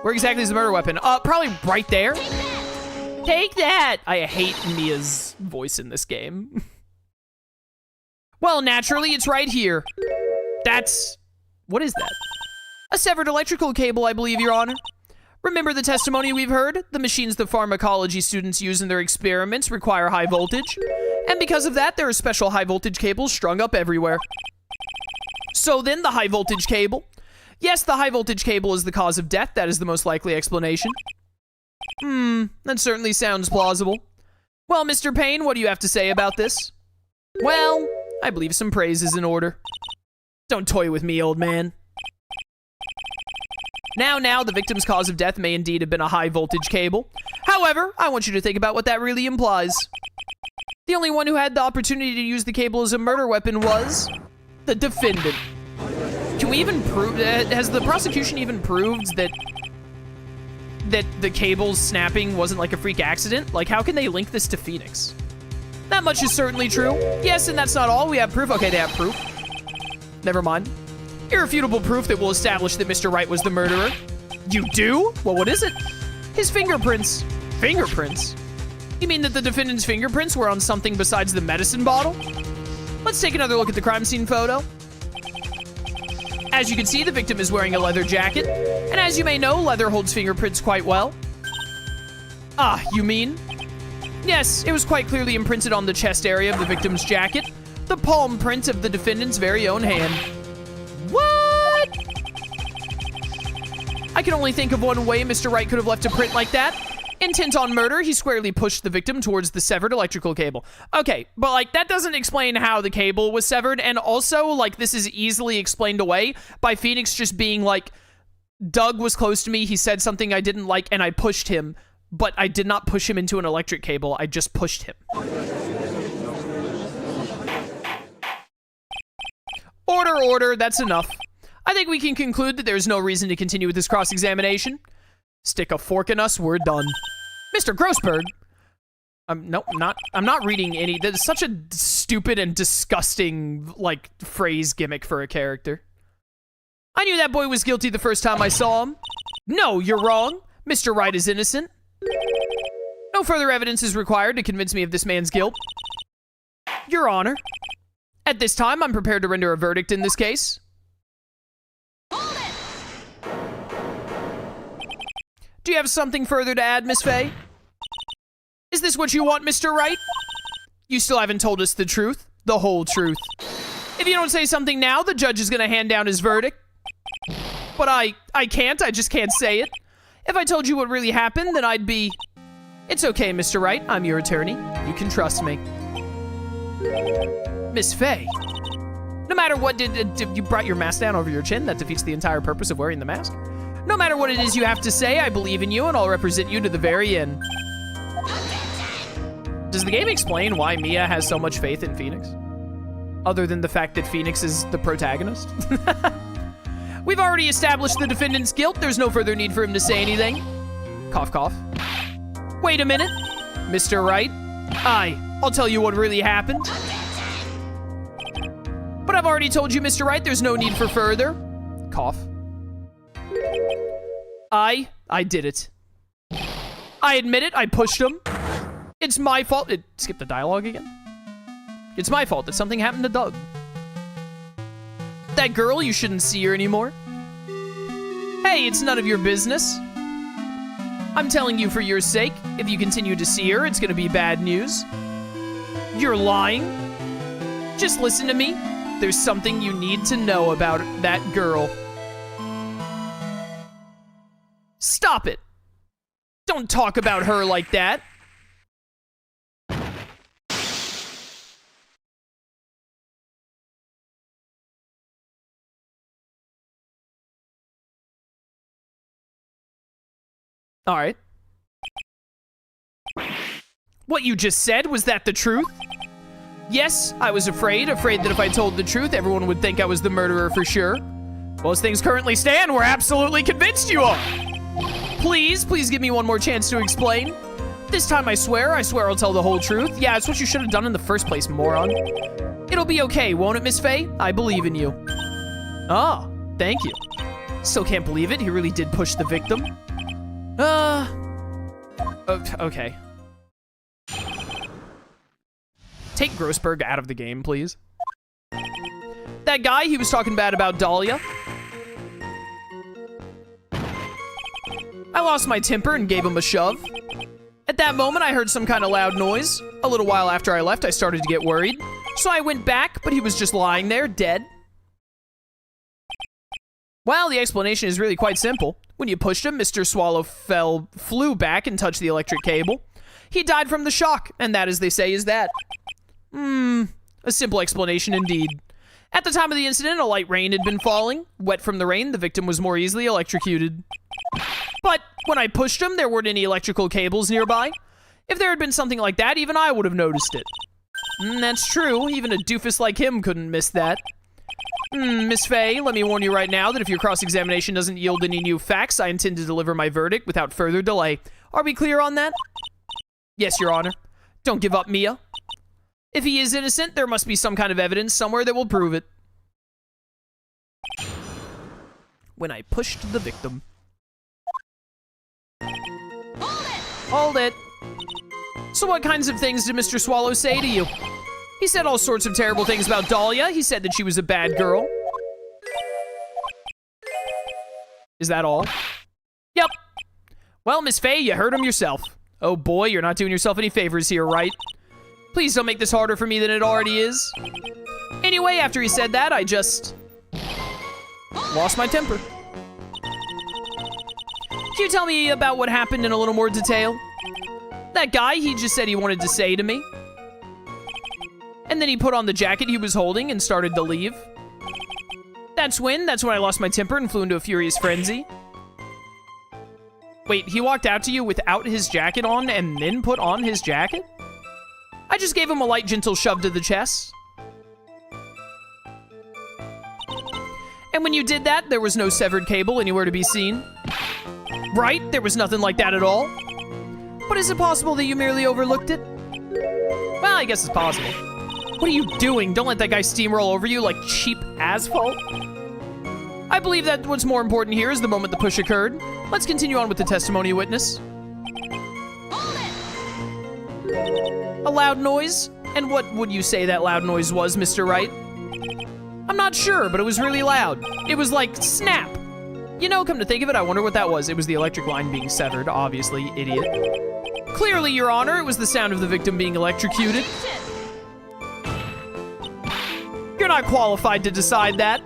Where exactly is the murder weapon? Probably right there. Take that! I hate Mia's voice in this game. Well, naturally, it's right here. That's... what is that? A severed electrical cable, I believe, Your Honor. Remember the testimony we've heard? The machines the pharmacology students use in their experiments require high voltage. And because of that, there are special high voltage cables strung up everywhere. So then, the high voltage cable. Yes, the high voltage cable is the cause of death. That is the most likely explanation. That certainly sounds plausible. Well, Mr. Payne, what do you have to say about this? Well, I believe some praise is in order. Don't toy with me, old man. Now, the victim's cause of death may indeed have been a high voltage cable. However, I want you to think about what that really implies. The only one who had the opportunity to use the cable as a murder weapon was the defendant. Can we even prove, has the prosecution even proved that the cable snapping wasn't like a freak accident? Like, how can they link this to Phoenix? That much is certainly true. Yes, and that's not all. We have proof. Okay, they have proof. Never mind. Irrefutable proof that will establish that Mr. Wright was the murderer. You do? Well, what is it? His fingerprints. Fingerprints? You mean that the defendant's fingerprints were on something besides the medicine bottle? Let's take another look at the crime scene photo. As you can see, the victim is wearing a leather jacket. And as you may know, leather holds fingerprints quite well. Ah, you mean? Yes, it was quite clearly imprinted on the chest area of the victim's jacket. The palm print of the defendant's very own hand. What? I can only think of one way Mr. Wright could have left a print like that. Intent on murder, he squarely pushed the victim towards the severed electrical cable. Okay, but like that doesn't explain how the cable was severed, and also like this is easily explained away by Phoenix just being like, Doug was close to me, he said something I didn't like, and I pushed him, but I did not push him into an electric cable, I just pushed him. Order, that's enough. I think we can conclude that there's no reason to continue with this cross-examination. Stick a fork in us, we're done. Mr. Grossberg. No, I'm not reading any. That is such a stupid and disgusting, like, phrase gimmick for a character. I knew that boy was guilty the first time I saw him. No, you're wrong. Mr. Wright is innocent. No further evidence is required to convince me of this man's guilt. Your Honor. At this time, I'm prepared to render a verdict in this case. Do you have something further to add, Miss Fey? Is this what you want, Mr. Wright? You still haven't told us the truth. The whole truth. If you don't say something now, the judge is gonna hand down his verdict. But I can't, I just can't say it. If I told you what really happened, then I'd be... It's okay, Mr. Wright, I'm your attorney. You can trust me. Miss Fey. No matter what, did you brought your mask down over your chin? That defeats the entire purpose of wearing the mask. No matter what it is you have to say, I believe in you and I'll represent you to the very end. Does the game explain why Mia has so much faith in Phoenix? Other than the fact that Phoenix is the protagonist? We've already established the defendant's guilt. There's no further need for him to say anything. Cough, cough. Wait a minute. Mr. Wright. I'll tell you what really happened. But I've already told you, Mr. Wright, there's no need for further. Cough. I did it. I admit it, I pushed him. It's my fault. Skip the dialogue again. It's my fault that something happened to Doug. That girl, you shouldn't see her anymore. Hey, it's none of your business. I'm telling you for your sake, if you continue to see her, it's gonna be bad news. You're lying. Just listen to me. There's something you need to know about that girl. Stop it. Don't talk about her like that. All right. What you just said, was that the truth? Yes, I was afraid that if I told the truth, everyone would think I was the murderer for sure. Well, as things currently stand, we're absolutely convinced you are. Please give me one more chance to explain. This time I swear I'll tell the whole truth. Yeah, it's what you should have done in the first place, moron. It'll be okay, won't it, Miss Fey? I believe in you. Ah, thank you. Still can't believe it, he really did push the victim. Okay. Take Grossberg out of the game, please. That guy, he was talking bad about Dahlia. I lost my temper and gave him a shove. At that moment, I heard some kind of loud noise. A little while after I left, I started to get worried. So I went back, but he was just lying there, dead. Well, the explanation is really quite simple. When you pushed him, Mr. Swallow flew back and touched the electric cable. He died from the shock, and that, as they say, is that. A simple explanation indeed. At the time of the incident, a light rain had been falling. Wet from the rain, the victim was more easily electrocuted. But when I pushed him, there weren't any electrical cables nearby. If there had been something like that, even I would have noticed it. That's true. Even a doofus like him couldn't miss that. Miss Fey, let me warn you right now that if your cross-examination doesn't yield any new facts, I intend to deliver my verdict without further delay. Are we clear on that? Yes, Your Honor. Don't give up, Mia. If he is innocent, there must be some kind of evidence somewhere that will prove it. When I pushed the victim. Hold it! So what kinds of things did Mr. Swallow say to you? He said all sorts of terrible things about Dahlia. He said that she was a bad girl. Is that all? Yep. Well, Miss Fey, you heard him yourself. Oh boy, you're not doing yourself any favors here, right? Please don't make this harder for me than it already is. Anyway, after he said that, I just lost my temper. Can you tell me about what happened in a little more detail? That guy, he just said he wanted to say to me. And then he put on the jacket he was holding and started to leave. That's when I lost my temper and flew into a furious frenzy. Wait, he walked out to you without his jacket on and then put on his jacket? I just gave him a light, gentle shove to the chest. And when you did that, there was no severed cable anywhere to be seen. Right? There was nothing like that at all. But is it possible that you merely overlooked it? Well, I guess it's possible. What are you doing? Don't let that guy steamroll over you like cheap asphalt. I believe that what's more important here is the moment the push occurred. Let's continue on with the testimony witness. A loud noise? And what would you say that loud noise was, Mr. Wright? I'm not sure, but it was really loud. It was like, snap. You know, come to think of it, I wonder what that was. It was the electric line being severed, obviously, idiot. Clearly, Your Honor, it was the sound of the victim being electrocuted. You're not qualified to decide that.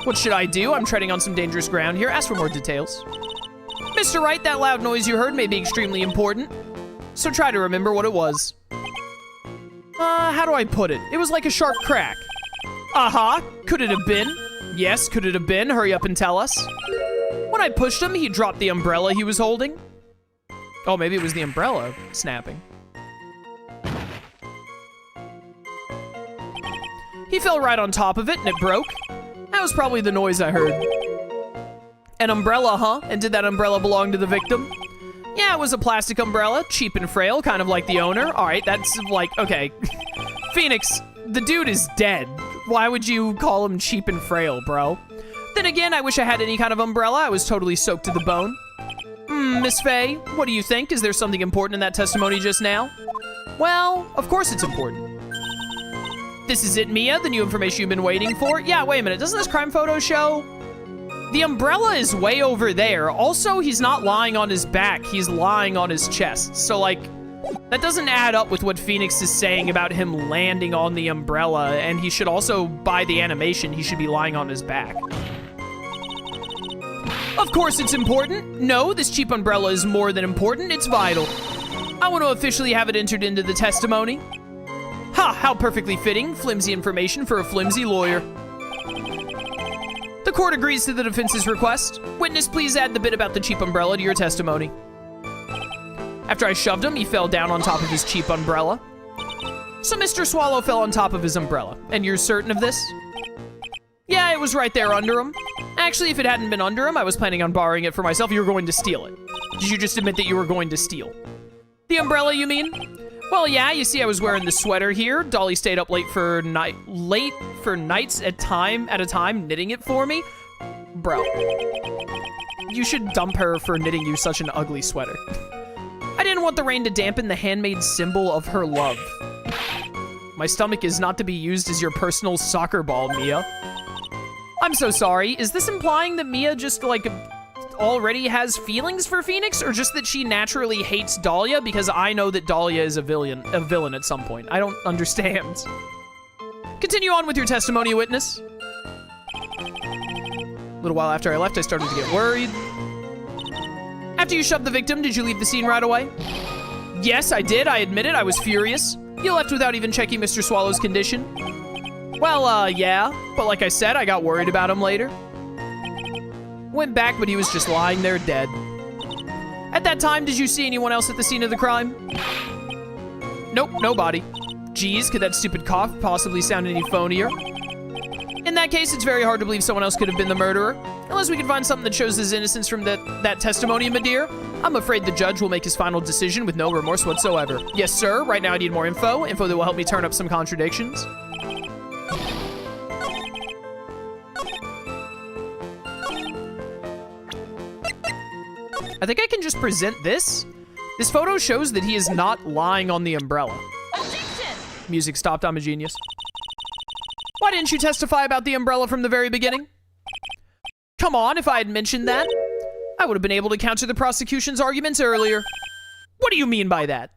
What should I do? I'm treading on some dangerous ground here. Ask for more details. Mr. Wright, that loud noise you heard may be extremely important. So try to remember what it was. How do I put it? It was like a sharp crack. Could it have been? Yes, could it have been? Hurry up and tell us. When I pushed him, he dropped the umbrella he was holding. Oh, maybe it was the umbrella snapping. He fell right on top of it and it broke. That was probably the noise I heard. An umbrella, huh? And did that umbrella belong to the victim? Yeah, it was a plastic umbrella, cheap and frail, kind of like the owner. All right, that's like, okay. Phoenix, the dude is dead. Why would you call him cheap and frail, bro? Then again, I wish I had any kind of umbrella. I was totally soaked to the bone. Miss Fey, what do you think? Is there something important in that testimony just now? Well, of course it's important. This is it, Mia, the new information you've been waiting for? Yeah, wait a minute, doesn't this crime photo show? The umbrella is way over there. Also, he's not lying on his back, he's lying on his chest. So, like, that doesn't add up with what Phoenix is saying about him landing on the umbrella, and he should also, by the animation, he should be lying on his back. Of course it's important. No, this cheap umbrella is more than important, it's vital. I want to officially have it entered into the testimony. Ha, how perfectly fitting. Flimsy information for a flimsy lawyer. The court agrees to the defense's request. Witness, please add the bit about the cheap umbrella to your testimony. After I shoved him, he fell down on top of his cheap umbrella. So Mr. Swallow fell on top of his umbrella, and you're certain of this? Yeah, it was right there under him. Actually, if it hadn't been under him, I was planning on borrowing it for myself. You were going to steal it. Did you just admit that you were going to steal? The umbrella, you mean? Well, yeah, you see I was wearing the sweater here. Dolly stayed up late for nights at a time, knitting it for me. Bro, you should dump her for knitting you such an ugly sweater. I didn't want the rain to dampen the handmade symbol of her love. My stomach is not to be used as your personal soccer ball, Mia. I'm so sorry. Is this implying that Mia just, like, already has feelings for Phoenix, or just that she naturally hates Dahlia? Because I know that Dahlia is a villain at some point. I don't understand. Continue on with your testimony, witness. A little while after I left, I started to get worried. After you shoved the victim, did you leave the scene right away? Yes, I did. I admit it. I was furious. You left without even checking Mr. Swallow's condition. Well, yeah. But like I said, I got worried about him later. Went back, but he was just lying there dead. At that time, did you see anyone else at the scene of the crime? Nope, nobody. Geez, could that stupid cough possibly sound any phonier? In that case, it's very hard to believe someone else could have been the murderer. Unless we can find something that shows his innocence from that testimony, my dear. I'm afraid the judge will make his final decision with no remorse whatsoever. Yes, sir. Right now I need more info. Info that will help me turn up some contradictions. I think I can just present this. This photo shows that he is not lying on the umbrella. Objection! Music stopped. I'm a genius. Why didn't you testify about the umbrella from the very beginning? Come on, if I had mentioned that, I would have been able to counter the prosecution's arguments earlier. What do you mean by that?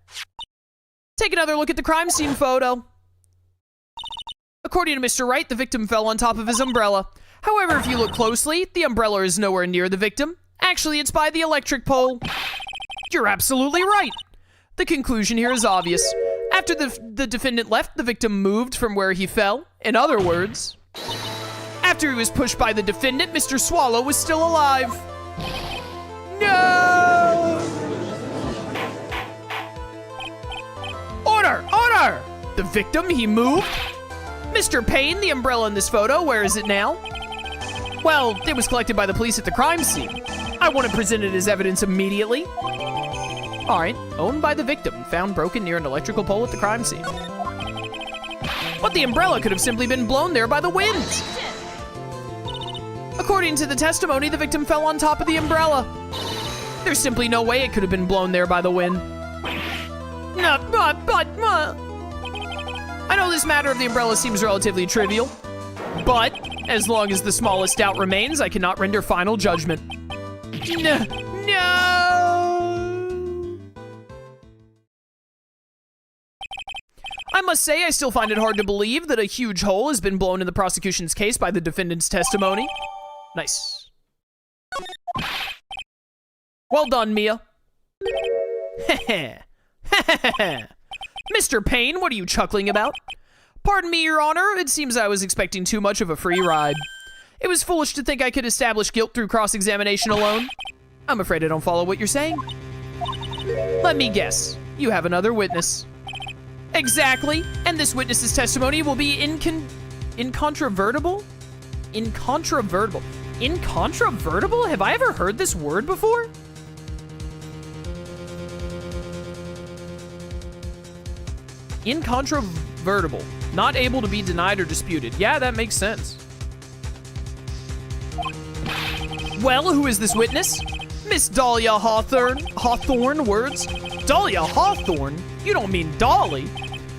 Take another look at the crime scene photo. According to Mr. Wright, the victim fell on top of his umbrella. However, if you look closely, the umbrella is nowhere near the victim. Actually, it's by the electric pole. You're absolutely right. The conclusion here is obvious. After the defendant left, the victim moved from where he fell. In other words, after he was pushed by the defendant, Mr. Swallow was still alive. No! Order! Order! The victim, he moved? Mr. Payne, the umbrella in this photo, where is it now? Well, it was collected by the police at the crime scene. I want to present it as evidence immediately. All right, owned by the victim, found broken near an electrical pole at the crime scene. But the umbrella could have simply been blown there by the wind. According to the testimony, the victim fell on top of the umbrella. There's simply no way it could have been blown there by the wind. I know this matter of the umbrella seems relatively trivial, but as long as the smallest doubt remains, I cannot render final judgment. No! I must say, I still find it hard to believe that a huge hole has been blown in the prosecution's case by the defendant's testimony. Nice. Well done, Mia. Mr. Payne, what are you chuckling about? Pardon me, Your Honor. It seems I was expecting too much of a free ride. It was foolish to think I could establish guilt through cross-examination alone. I'm afraid I don't follow what you're saying. Let me guess. You have another witness. Exactly. And this witness's testimony will be incontrovertible? Incontrovertible. Incontrovertible? Have I ever heard this word before? Incontrovertible. Not able to be denied or disputed. Yeah, that makes sense. Well, who is this witness? Miss Dahlia Hawthorne. Hawthorne, words? Dahlia Hawthorne? You don't mean Dolly.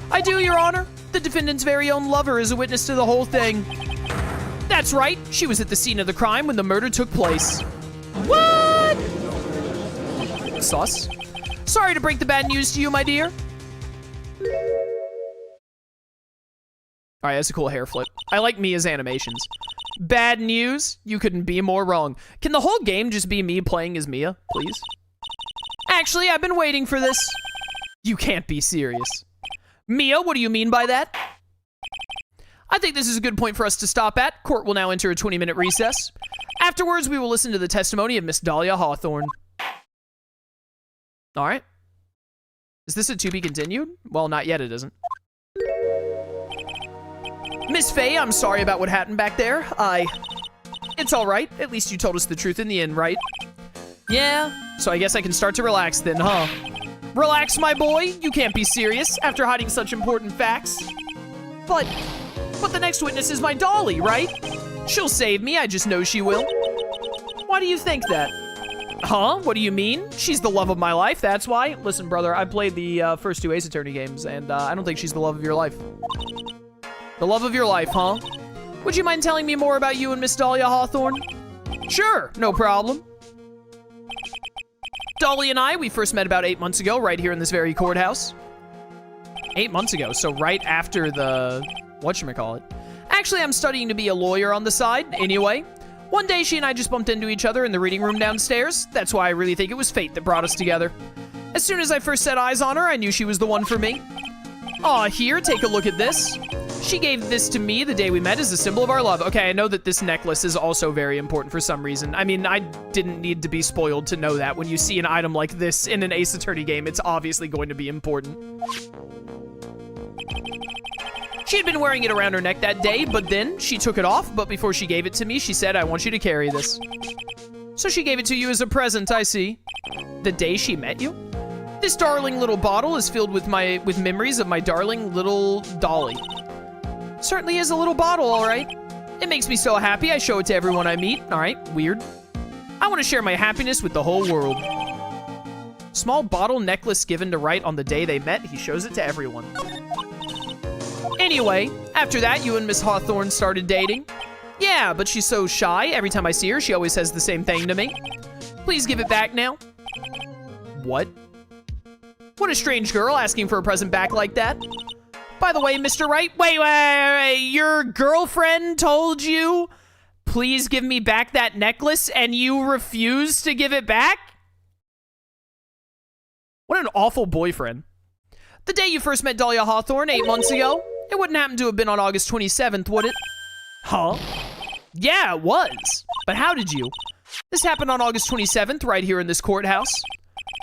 I do, Your Honor. The defendant's very own lover is a witness to the whole thing. That's right. She was at the scene of the crime when the murder took place. What? Sus. Sorry to break the bad news to you, my dear. All right, that's a cool hair flip. I like Mia's animations. Bad news? You couldn't be more wrong. Can the whole game just be me playing as Mia, please? Actually, I've been waiting for this. You can't be serious. Mia, what do you mean by that? I think this is a good point for us to stop at. Court will now enter a 20-minute recess. Afterwards, we will listen to the testimony of Miss Dahlia Hawthorne. All right. Is this a to be continued? Well, not yet, it isn't. Miss Fey, I'm sorry about what happened back there. It's all right. At least you told us the truth in the end, right? Yeah, so I guess I can start to relax then, huh? Relax, my boy. You can't be serious after hiding such important facts. But the next witness is my dolly, right? She'll save me. I just know she will. Why do you think that? Huh? What do you mean? She's the love of my life, that's why. Listen, brother, I played the first 2 Ace Attorney games, and I don't think she's the love of your life. The love of your life, huh? Would you mind telling me more about you and Miss Dahlia Hawthorne? Sure, no problem. Dolly and I, we first met about 8 months ago, right here in this very courthouse. 8 months ago, so right after the... whatchamacallit. Actually, I'm studying to be a lawyer on the side, anyway. One day, she and I just bumped into each other in the reading room downstairs. That's why I really think it was fate that brought us together. As soon as I first set eyes on her, I knew she was the one for me. Aw, here, take a look at this. She gave this to me the day we met as a symbol of our love. Okay, I know that this necklace is also very important for some reason. I mean, I didn't need to be spoiled to know that. When you see an item like this in an Ace Attorney game, it's obviously going to be important. She had been wearing it around her neck that day, but then she took it off. But before she gave it to me, she said, I want you to carry this. So she gave it to you as a present, I see. The day she met you? This darling little bottle is filled with memories of my darling little dolly. Certainly is a little bottle, all right. It makes me so happy I show it to everyone I meet. All right, weird. I want to share my happiness with the whole world. Small bottle necklace given to Wright on the day they met. He shows it to everyone. Anyway, after that, you and Miss Hawthorne started dating. Yeah, but she's so shy. Every time I see her, she always says the same thing to me. Please give it back now. What? What a strange girl asking for a present back like that. By the way, Mr. Wright, wait, your girlfriend told you, please give me back that necklace, and you refused to give it back? What an awful boyfriend. The day you first met Dahlia Hawthorne 8 months ago, it wouldn't happen to have been on August 27th, would it? Huh? Yeah, it was. But how did you? This happened on August 27th, right here in this courthouse.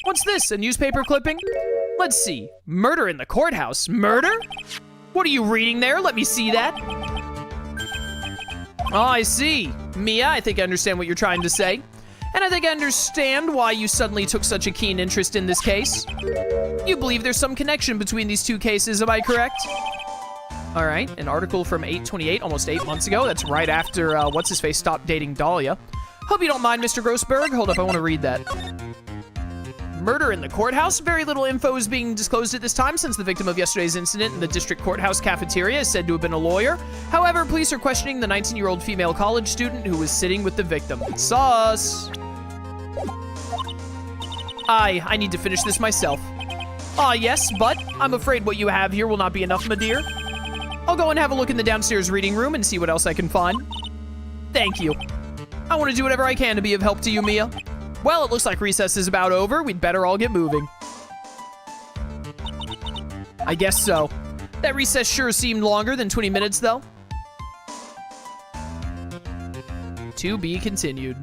What's this, a newspaper clipping? Let's see. Murder in the courthouse. Murder? What are you reading there? Let me see that. Oh, I see. Mia, I think I understand what you're trying to say. And I think I understand why you suddenly took such a keen interest in this case. You believe there's some connection between these two cases, am I correct? All right, an article from 8/28, almost 8 months ago. That's right after, what's-his-face stopped dating Dahlia. Hope you don't mind, Mr. Grossberg. Hold up, I want to read that. Murder in the courthouse. Very little info is being disclosed at this time since the victim of yesterday's incident in the district courthouse cafeteria is said to have been a lawyer. However, police are questioning the 19-year-old female college student who was sitting with the victim. Sus. I need to finish this myself. Ah, yes, but I'm afraid what you have here will not be enough, my dear. I'll go and have a look in the downstairs reading room and see what else I can find. Thank you. I want to do whatever I can to be of help to you, Mia. Well, it looks like recess is about over. We'd better all get moving. I guess so. That recess sure seemed longer than 20 minutes, though. To be continued.